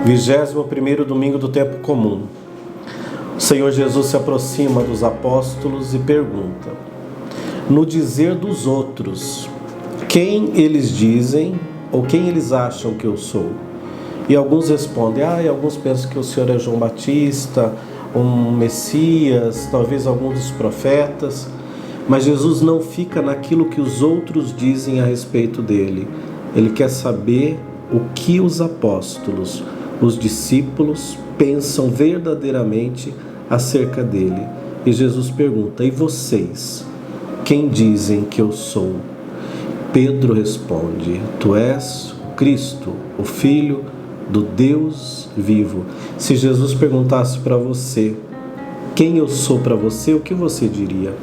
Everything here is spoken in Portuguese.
21º domingo do tempo comum. O Senhor Jesus se aproxima dos apóstolos e pergunta: no dizer dos outros, quem eles dizem ou quem eles acham que eu sou? E alguns respondem: e alguns pensam que o Senhor é João Batista, um Messias, talvez algum dos profetas. Mas Jesus não fica naquilo que os outros dizem a respeito dele. Ele quer saber o que os apóstolos, os discípulos, pensam verdadeiramente acerca dele. E Jesus pergunta: e vocês? Quem dizem que eu sou? Pedro responde: tu és o Cristo, o Filho do Deus vivo. Se Jesus perguntasse para você: quem eu sou para você, o que você diria?